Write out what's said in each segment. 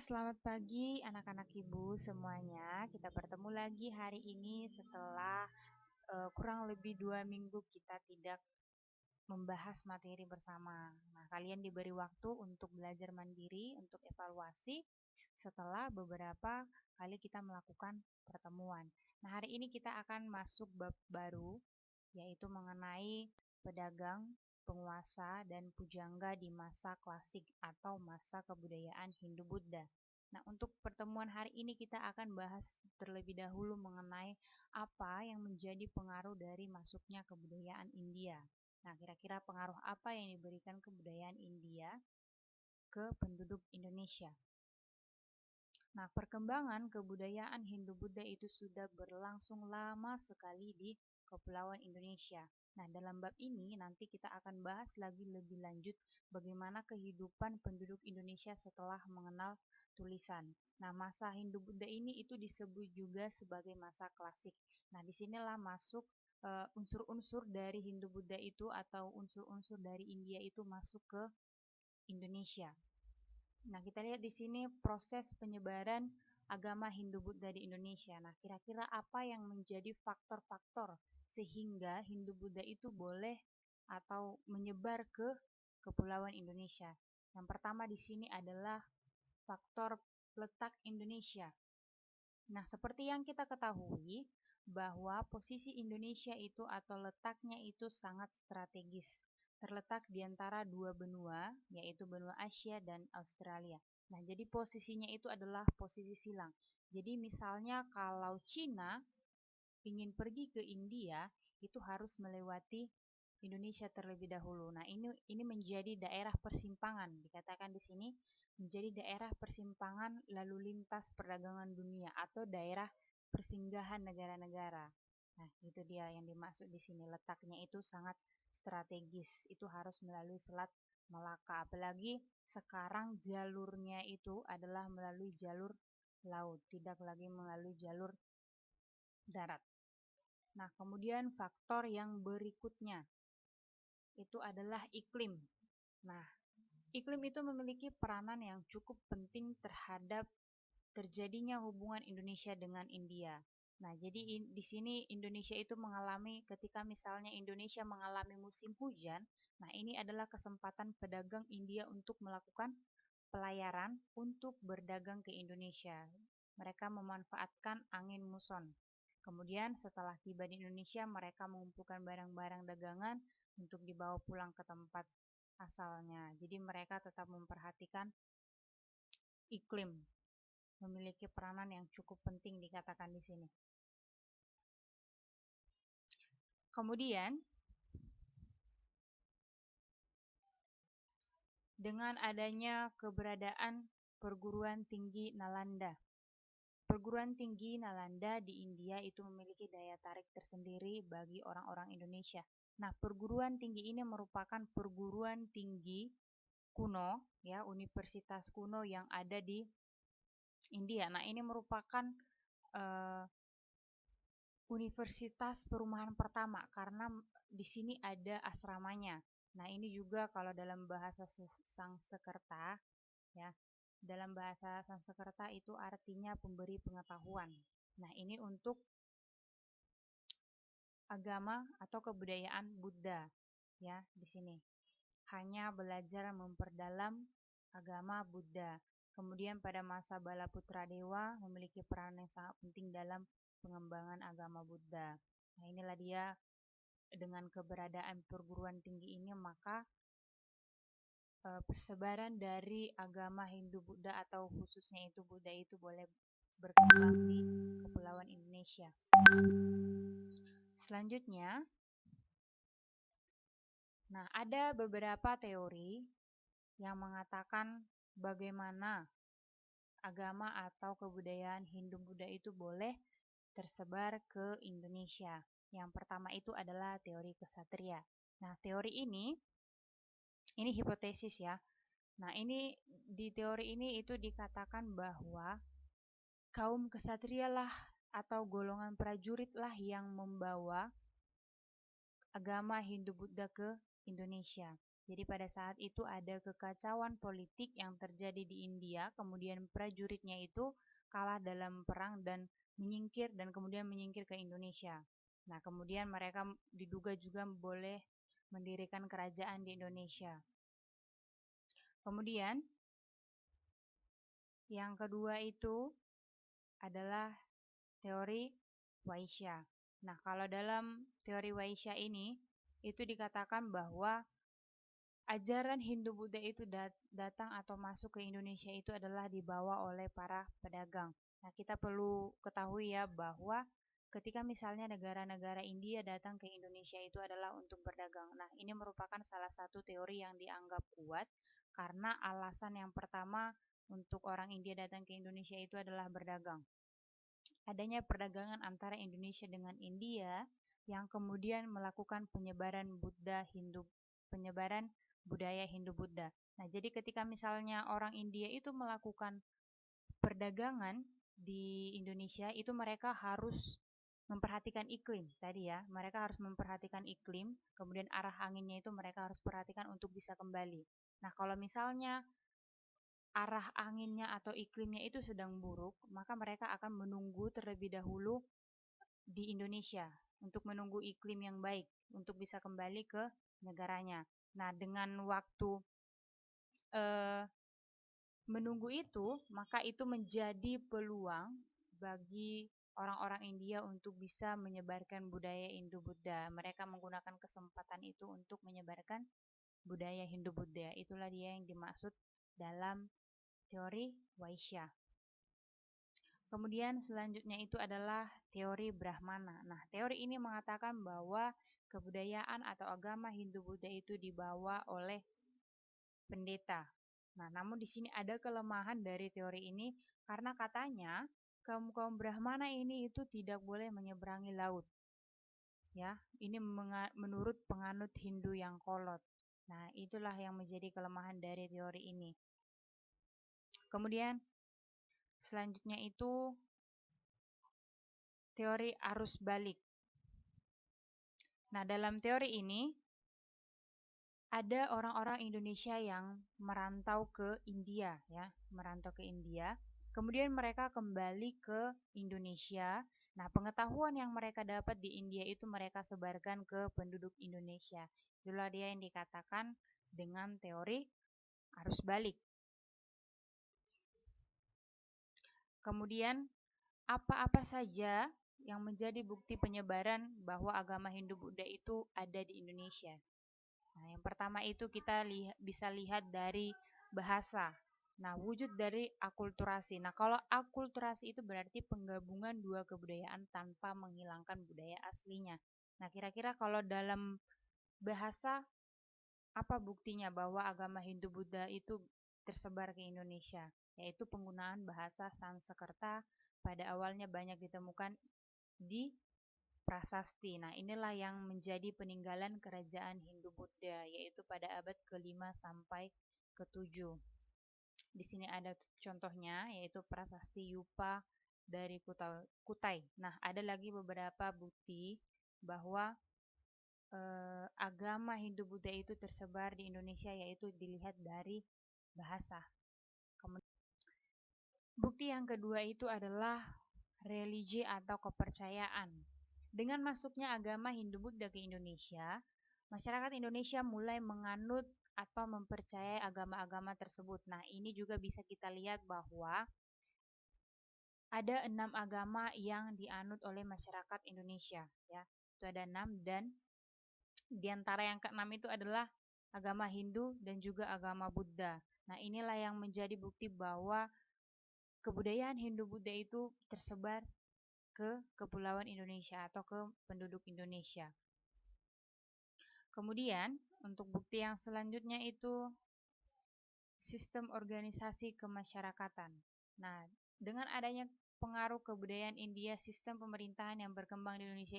Selamat pagi anak-anak ibu semuanya. Kita bertemu lagi hari ini setelah kurang lebih 2 minggu kita tidak membahas materi bersama. Nah, kalian diberi waktu untuk belajar mandiri, untuk evaluasi setelah beberapa kali kita melakukan pertemuan. Nah, hari ini kita akan masuk bab baru, yaitu mengenai pedagang, penguasa, dan pujangga di masa klasik atau masa kebudayaan Hindu-Buddha. Nah, untuk pertemuan hari ini kita akan bahas terlebih dahulu mengenai apa yang menjadi pengaruh dari masuknya kebudayaan India. Nah, kira-kira pengaruh apa yang diberikan kebudayaan India ke penduduk Indonesia? Nah, perkembangan kebudayaan Hindu-Buddha itu sudah berlangsung lama sekali di Kepulauan Indonesia. Nah, dalam bab ini nanti kita akan bahas lagi lebih lanjut bagaimana kehidupan penduduk Indonesia setelah mengenal tulisan. Nah, masa Hindu-Buddha ini itu disebut juga sebagai masa klasik. Nah, disinilah masuk unsur-unsur dari Hindu-Buddha itu atau unsur-unsur dari India itu masuk ke Indonesia. Nah, kita lihat di sini proses penyebaran agama Hindu-Buddha di Indonesia. Nah, kira-kira apa yang menjadi faktor-faktor sehingga Hindu-Buddha itu boleh atau menyebar ke Kepulauan Indonesia? Yang pertama di sini adalah faktor letak Indonesia. Nah, seperti yang kita ketahui bahwa posisi Indonesia itu atau letaknya itu sangat strategis, terletak di antara dua benua, yaitu benua Asia dan Australia. Nah, jadi posisinya itu adalah posisi silang. Jadi misalnya kalau Cina ingin pergi ke India, itu harus melewati Indonesia terlebih dahulu. Nah, ini menjadi daerah persimpangan, dikatakan di sini menjadi daerah persimpangan lalu lintas perdagangan dunia atau daerah persinggahan negara-negara. Nah, itu dia yang dimaksud di sini. Letaknya itu sangat strategis. Itu harus melalui Selat Malaka. Apalagi sekarang jalurnya itu adalah melalui jalur laut, tidak lagi melalui jalur darat. Nah, kemudian faktor yang berikutnya itu adalah iklim. Nah, iklim itu memiliki peranan yang cukup penting terhadap terjadinya hubungan Indonesia dengan India. Nah, jadi di sini Indonesia itu mengalami ketika misalnya Indonesia mengalami musim hujan, nah ini adalah kesempatan pedagang India untuk melakukan pelayaran untuk berdagang ke Indonesia. Mereka memanfaatkan angin muson. Kemudian setelah tiba di Indonesia, mereka mengumpulkan barang-barang dagangan untuk dibawa pulang ke tempat asalnya. Jadi mereka tetap memperhatikan iklim, memiliki peranan yang cukup penting dikatakan di sini. Kemudian dengan adanya keberadaan perguruan tinggi Nalanda. Perguruan tinggi Nalanda di India itu memiliki daya tarik tersendiri bagi orang-orang Indonesia. Nah, perguruan tinggi ini merupakan perguruan tinggi kuno, ya, universitas kuno yang ada di India. Nah, ini merupakan universitas perumahan pertama karena di sini ada asramanya. Nah, ini juga kalau dalam bahasa Sanskerta, ya, dalam bahasa Sanskerta itu artinya pemberi pengetahuan. Nah, ini untuk agama atau kebudayaan Buddha, ya, di sini. Hanya belajar memperdalam agama Buddha. Kemudian pada masa Balaputra Dewa memiliki peran yang sangat penting dalam pengembangan agama Buddha. Nah, inilah dia dengan keberadaan perguruan tinggi ini maka persebaran dari agama Hindu-Buddha atau khususnya itu Buddha itu boleh berkembang di Kepulauan Indonesia. Selanjutnya, nah ada beberapa teori yang mengatakan bagaimana agama atau kebudayaan Hindu-Buddha itu boleh tersebar ke Indonesia. Yang pertama itu adalah teori kesatria. Nah, teori ini hipotesis ya. Nah, ini di teori ini itu dikatakan bahwa kaum kesatria lah atau golongan prajurit lah yang membawa agama Hindu-Buddha ke Indonesia. Jadi pada saat itu ada kekacauan politik yang terjadi di India, kemudian prajuritnya itu kalah dalam perang dan menyingkir dan kemudian menyingkir ke Indonesia. Nah, kemudian mereka diduga juga boleh mendirikan kerajaan di Indonesia. Kemudian yang kedua itu adalah teori Waisya. Nah, kalau dalam teori Waisya ini itu dikatakan bahwa ajaran Hindu-Buddha itu datang atau masuk ke Indonesia itu adalah dibawa oleh para pedagang. Nah, kita perlu ketahui ya bahwa ketika misalnya negara-negara India datang ke Indonesia itu adalah untuk berdagang. Nah, ini merupakan salah satu teori yang dianggap kuat karena alasan yang pertama untuk orang India datang ke Indonesia itu adalah berdagang. Adanya perdagangan antara Indonesia dengan India yang kemudian melakukan penyebaran penyebaran budaya Hindu-Buddha. Nah, jadi ketika misalnya orang India itu melakukan perdagangan di Indonesia, itu mereka harus memperhatikan iklim tadi ya. Mereka harus memperhatikan iklim, kemudian arah anginnya itu mereka harus perhatikan untuk bisa kembali. Nah, kalau misalnya arah anginnya atau iklimnya itu sedang buruk, maka mereka akan menunggu terlebih dahulu di Indonesia untuk menunggu iklim yang baik untuk bisa kembali ke negaranya. Nah, dengan waktu menunggu itu, maka itu menjadi peluang bagi orang-orang India untuk bisa menyebarkan budaya Hindu-Buddha. Mereka menggunakan kesempatan itu untuk menyebarkan budaya Hindu-Buddha. Itulah dia yang dimaksud dalam teori Waisya. Kemudian selanjutnya itu adalah teori Brahmana. Nah, teori ini mengatakan bahwa kebudayaan atau agama Hindu-Buddha itu dibawa oleh pendeta. Nah, namun di sini ada kelemahan dari teori ini karena katanya kaum-kaum Brahmana ini itu tidak boleh menyeberangi laut. Ya, ini menurut penganut Hindu yang kolot. Nah, itulah yang menjadi kelemahan dari teori ini. Kemudian selanjutnya itu teori arus balik. Nah, dalam teori ini ada orang-orang Indonesia yang merantau ke India ya, merantau ke India. Kemudian mereka kembali ke Indonesia. Nah, pengetahuan yang mereka dapat di India itu mereka sebarkan ke penduduk Indonesia. Itulah dia yang dikatakan dengan teori arus balik. Kemudian apa-apa saja yang menjadi bukti penyebaran bahwa agama Hindu-Buddha itu ada di Indonesia. Nah, yang pertama itu kita bisa lihat dari bahasa. Nah, wujud dari akulturasi. Nah, kalau akulturasi itu berarti penggabungan dua kebudayaan tanpa menghilangkan budaya aslinya. Nah, kira-kira kalau dalam bahasa, apa buktinya bahwa agama Hindu-Buddha itu tersebar ke Indonesia? Yaitu penggunaan bahasa Sanskerta pada awalnya banyak ditemukan di prasasti. Nah, inilah yang menjadi peninggalan kerajaan Hindu-Buddha, yaitu pada abad ke-5 sampai ke-7. Di sini ada contohnya, yaitu prasasti Yupa dari Kutai. Nah, ada lagi beberapa bukti bahwa agama Hindu-Buddha itu tersebar di Indonesia, yaitu dilihat dari bahasa. Bukti yang kedua itu adalah religi atau kepercayaan. Dengan masuknya agama Hindu-Buddha ke Indonesia, masyarakat Indonesia mulai menganut atau mempercayai agama-agama tersebut. Nah, ini juga bisa kita lihat bahwa ada 6 agama yang dianut oleh masyarakat Indonesia. Ya, itu ada 6 dan di antara yang ke-6 itu adalah agama Hindu dan juga agama Buddha. Nah, inilah yang menjadi bukti bahwa kebudayaan Hindu-Buddha itu tersebar ke Kepulauan Indonesia atau ke penduduk Indonesia. Kemudian, untuk bukti yang selanjutnya itu sistem organisasi kemasyarakatan. Nah, dengan adanya pengaruh kebudayaan India, sistem pemerintahan yang berkembang di Indonesia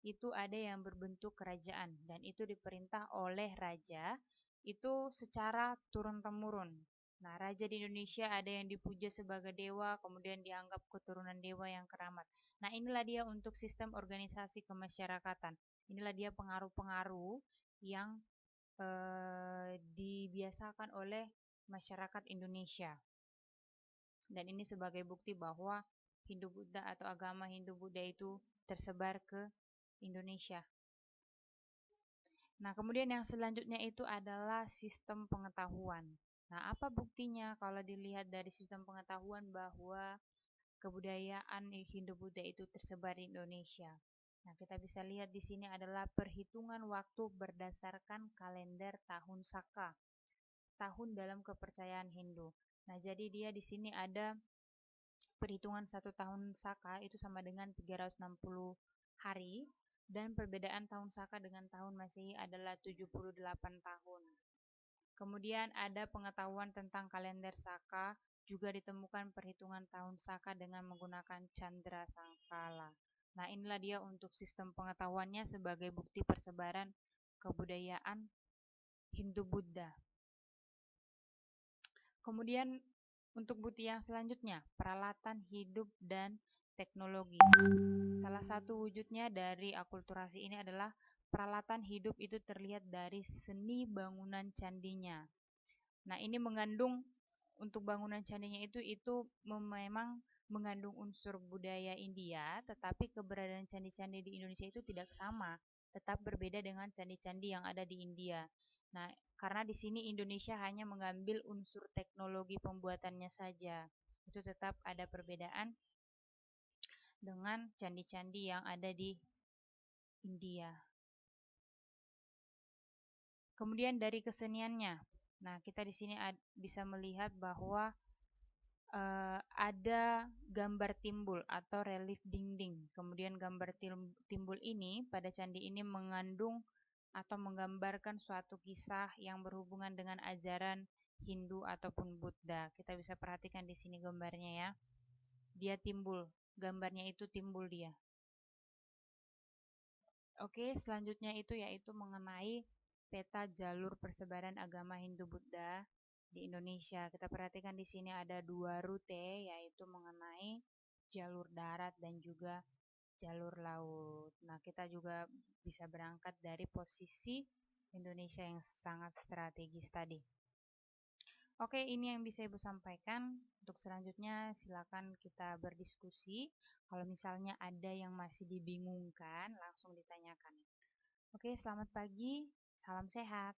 itu ada yang berbentuk kerajaan dan itu diperintah oleh raja itu secara turun-temurun. Nah, raja di Indonesia ada yang dipuja sebagai dewa, kemudian dianggap keturunan dewa yang keramat. Nah, inilah dia untuk sistem organisasi kemasyarakatan. Inilah dia pengaruh-pengaruh yang dibiasakan oleh masyarakat Indonesia. Dan ini sebagai bukti bahwa Hindu-Buddha atau agama Hindu-Buddha itu tersebar ke Indonesia. Nah, kemudian yang selanjutnya itu adalah sistem pengetahuan. Nah, apa buktinya kalau dilihat dari sistem pengetahuan bahwa kebudayaan Hindu-Buddha itu tersebar di Indonesia? Nah, kita bisa lihat di sini adalah perhitungan waktu berdasarkan kalender tahun Saka, tahun dalam kepercayaan Hindu. Nah, jadi dia di sini ada perhitungan satu tahun Saka itu sama dengan 360 hari, dan perbedaan tahun Saka dengan tahun Masehi adalah 78 tahun. Kemudian ada pengetahuan tentang kalender Saka, juga ditemukan perhitungan tahun Saka dengan menggunakan Chandra Sangkala. Nah, inilah dia untuk sistem pengetahuannya sebagai bukti persebaran kebudayaan Hindu-Buddha. Kemudian untuk bukti yang selanjutnya, peralatan hidup dan teknologi. Salah satu wujudnya dari akulturasi ini adalah peralatan hidup itu terlihat dari seni bangunan candinya. Nah, ini mengandung untuk bangunan candinya itu memang mengandung unsur budaya India, tetapi keberadaan candi-candi di Indonesia itu tidak sama, tetap berbeda dengan candi-candi yang ada di India. Nah, karena di sini Indonesia hanya mengambil unsur teknologi pembuatannya saja, itu tetap ada perbedaan dengan candi-candi yang ada di India. Kemudian dari keseniannya, nah kita di sini bisa melihat bahwa ada gambar timbul atau relief dinding. Kemudian gambar timbul ini pada candi ini mengandung atau menggambarkan suatu kisah yang berhubungan dengan ajaran Hindu ataupun Buddha. Kita bisa perhatikan di sini gambarnya ya. Dia timbul, gambarnya itu timbul dia. Oke, selanjutnya itu yaitu mengenai peta jalur persebaran agama Hindu-Buddha di Indonesia. Kita perhatikan di sini ada dua rute, yaitu mengenai jalur darat dan juga jalur laut. Nah, kita juga bisa berangkat dari posisi Indonesia yang sangat strategis tadi. Oke, ini yang bisa Ibu sampaikan. Untuk selanjutnya silakan kita berdiskusi. Kalau misalnya ada yang masih dibingungkan, langsung ditanyakan. Oke, selamat pagi. Salam sehat.